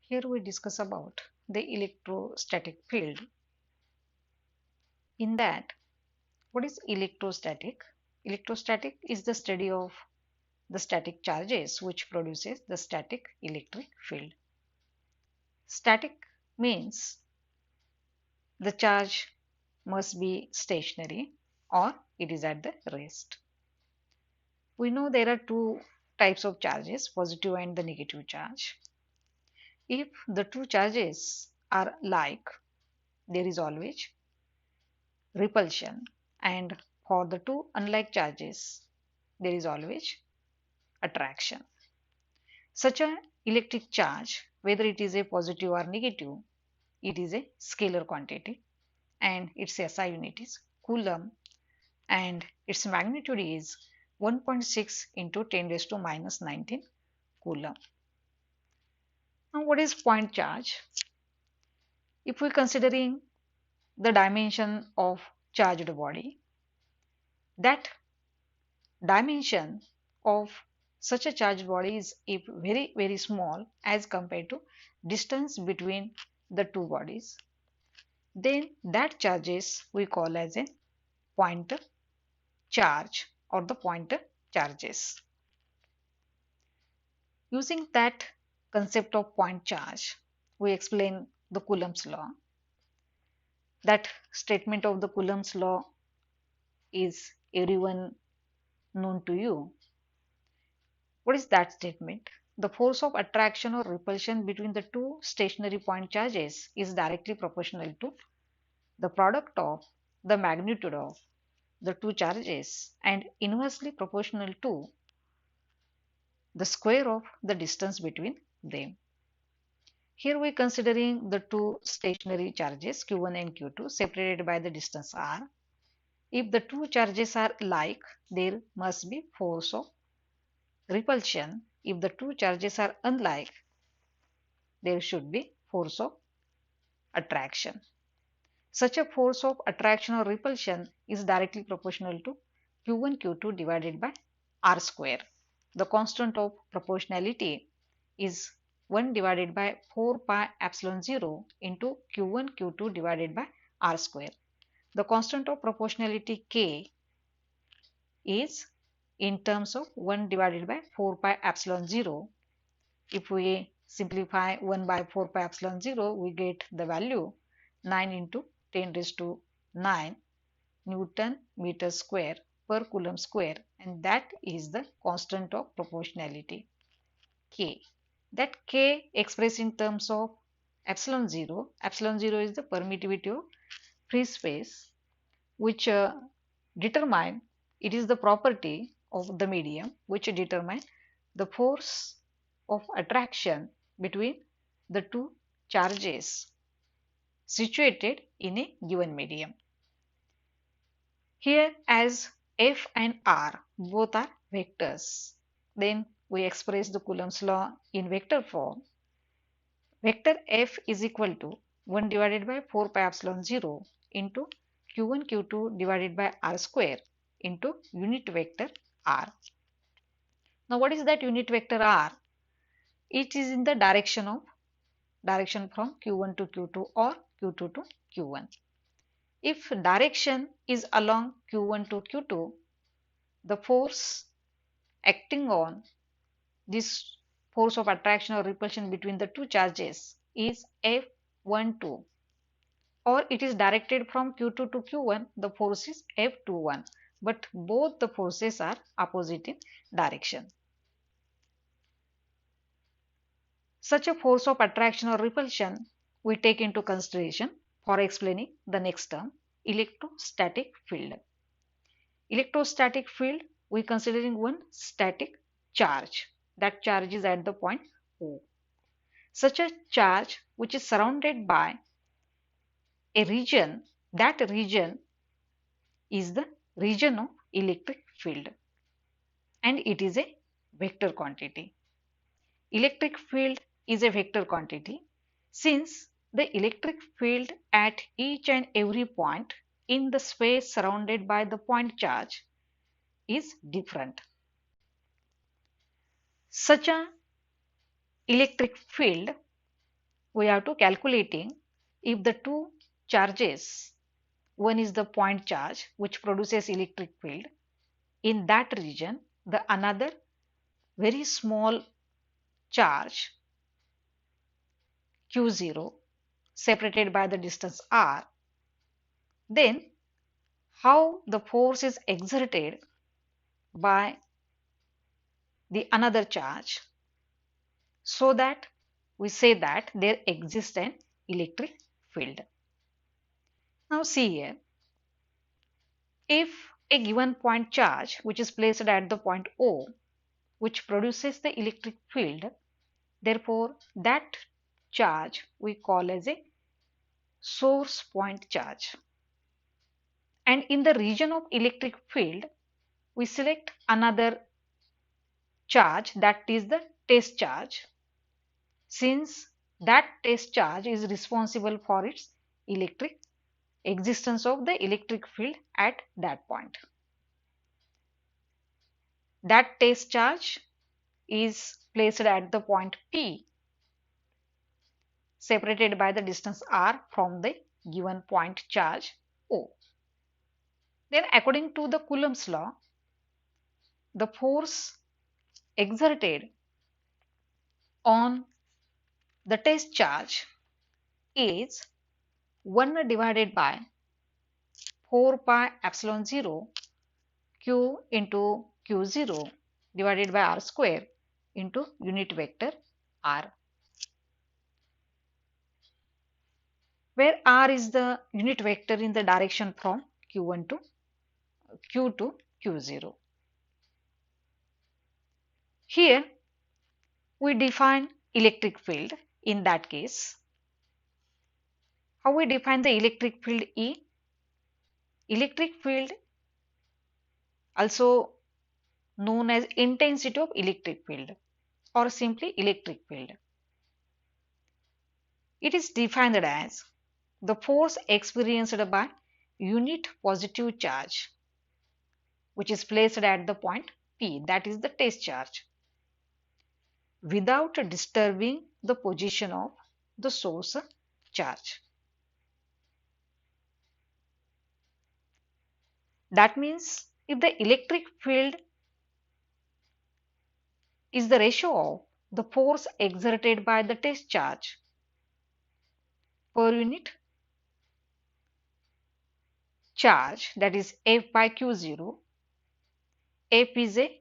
Here we discuss about the electrostatic field. In that, what is electrostatic? Electrostatic is the study of the static charges which produces the static electric field. Static means the charge must be stationary or it is at the rest. We know there are two types of charges, positive and the negative charge. If the two charges are like, there is always repulsion, and for the two unlike charges there is always attraction. Such an electric charge, whether it is a positive or negative, it is a scalar quantity and its SI unit is coulomb and its magnitude is 1.6 into 10 raised to minus 19 coulomb. Now what is point charge? If we considering the dimension of charged body, that dimension of such a charged body is very small as compared to distance between the two bodies, then that charges we call as a point charge or the point charges. Using that concept of point charge, we explain the Coulomb's law. That statement of the Coulomb's law is everyone known to you. What is that statement? The force of attraction or repulsion between the two stationary point charges is directly proportional to the product of the magnitude of the two charges and inversely proportional to the square of the distance between them. Here we are considering the two stationary charges Q1 and Q2 separated by the distance r. If the two charges are like, there must be force of repulsion. If the two charges are unlike, there should be force of attraction. Such a force of attraction or repulsion is directly proportional to Q1 Q2 divided by r square. The constant of proportionality is 1 divided by 4 pi epsilon 0 into Q1 Q2 divided by r square. The constant of proportionality K is in terms of 1 divided by 4 pi epsilon 0. If we simplify 1 by 4 pi epsilon 0, we get the value 9 into 10 raised to 9 Newton meter square per coulomb square, and that is the constant of proportionality K. That K expressed in terms of epsilon 0. Epsilon 0 is the permittivity of free space which determine, it is the property of the medium which determine the force of attraction between the two charges situated in a given medium. Here as F and R both are vectors, then we express the Coulomb's law in vector form. Vector F is equal to 1 divided by 4 pi epsilon 0 into Q1 Q2 divided by r square into unit vector r. Now what is that unit vector r? It is in the direction from Q1 to Q2 or Q2 to Q1. If direction is along Q1 to Q2, the force acting on this force of attraction or repulsion between the two charges is F12, or it is directed from Q2 to Q1, the force is F21, but both the forces are opposite in direction. Such a force of attraction or repulsion we take into consideration for explaining the next term, electrostatic field. Electrostatic field, we considering one static charge. That charge is at the point O. Such a charge which is surrounded by a region, that region is the region of electric field and it is a vector quantity. Electric field is a vector quantity since the electric field at each and every point in the space surrounded by the point charge is different. Such an electric field we have to calculating if the two charges, one is the point charge which produces electric field in that region, the another very small charge q0 separated by the distance r, then how the force is exerted by the another charge, so that we say that there exists an electric field. Now see here, if a given point charge which is placed at the point O which produces the electric field, therefore that charge we call as a source point charge. And in the region of electric field, we select another charge, that is the test charge, since that test charge is responsible for its electric existence of the electric field at that point. That test charge is placed at the point P separated by the distance r from the given point charge O. Then according to the Coulomb's law, the force exerted on the test charge is 1 divided by 4 pi epsilon 0 q into q0 divided by r square into unit vector r, where r is the unit vector in the direction from q1 to q to q0. Here we define electric field. In that case, how we define the electric field E? Electric field, also known as intensity of electric field or simply electric field. It is defined as the force experienced by unit positive charge which is placed at the point P, that is the test charge, without disturbing the position of the source charge. That means if the electric field is the ratio of the force exerted by the test charge per unit charge, that is F by Q0, F is a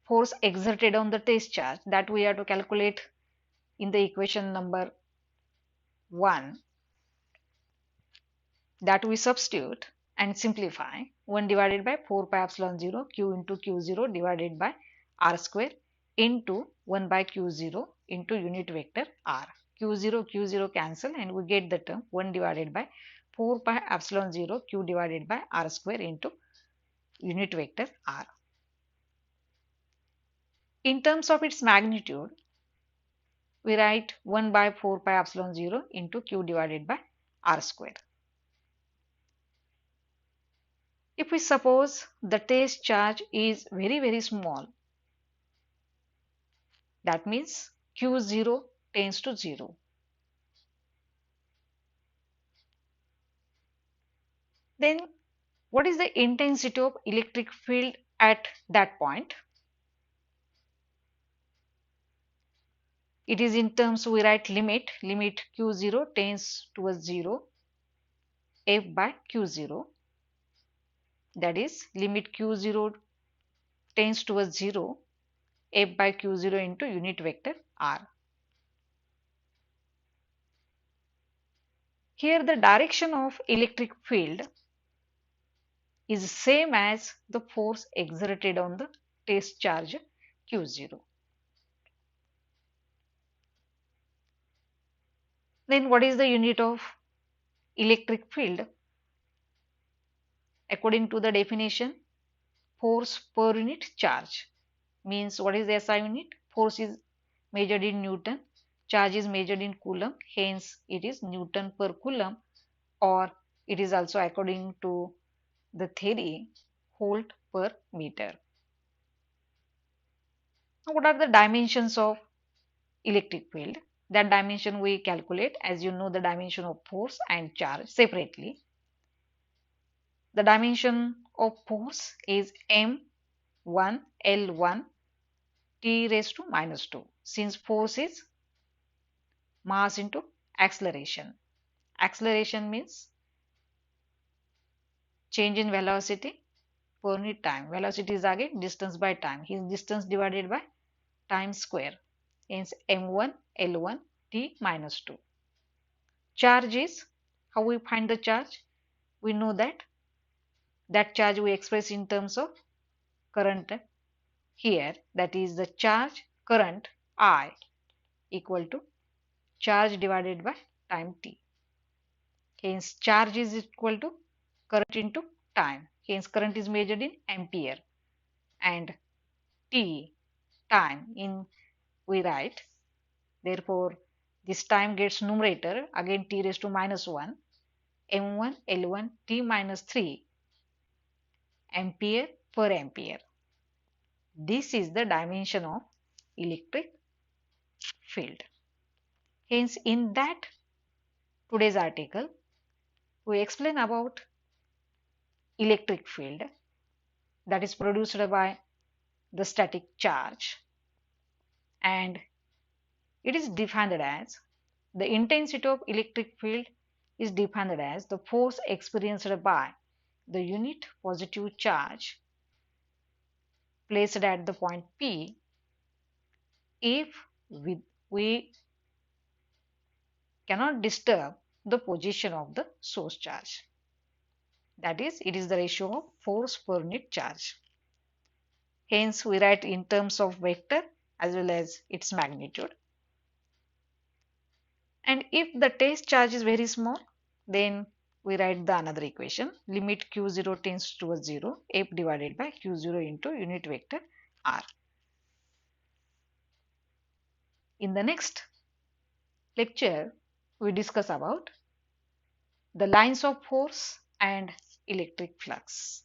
force exerted on the test charge that we have to calculate in the equation number 1, that we substitute and simplify 1 divided by 4 pi epsilon 0 q into q0 divided by r square into 1 by q0 into unit vector r. q0 cancel and we get the term 1 divided by 4 pi epsilon 0 q divided by r square into unit vector r. In terms of its magnitude, we write 1 by 4 pi epsilon 0 into q divided by r square. If we suppose the test charge is very small, that means q0 tends to 0. Then what is the intensity of electric field at that point? It is in terms we write limit q0 tends towards 0 f by q0, that is limit q0 tends towards 0 f by q0 into unit vector r. Here the direction of electric field is same as the force exerted on the test charge q0. Then what is the unit of electric field? According to the definition, force per unit charge, means what is the SI unit? Force is measured in Newton, charge is measured in Coulomb, hence it is Newton per Coulomb, or it is also according to the theory Volt per meter. Now, what are the dimensions of electric field? That dimension we calculate, as you know, the dimension of force and charge separately. The dimension of force is m1 L1 t raised to minus 2, since force is mass into acceleration. Acceleration means change in velocity per unit time. Velocity is again distance by time. His distance divided by time square. Hence m1 L1 t minus 2. Charge is, how we find the charge? We know that charge we express in terms of current here, that is the charge current I equal to charge divided by time t. Hence charge is equal to current into time. Hence current is measured in ampere, and t, time, in we write. Therefore this time gets numerator, again t raised to minus 1, m1 L1 t minus 3 ampere per ampere. This is the dimension of electric field. Hence in that today's article we explain about electric field that is produced by the static charge, and it is defined as the intensity of electric field is defined as the force experienced by the unit positive charge placed at the point P if we cannot disturb the position of the source charge. That is, it is the ratio of force per unit charge. Hence, we write in terms of vector as well as its magnitude. And if the test charge is very small, then we write the another equation, limit q0 tends towards 0, f divided by q0 into unit vector r. In the next lecture, we discuss about the lines of force and electric flux.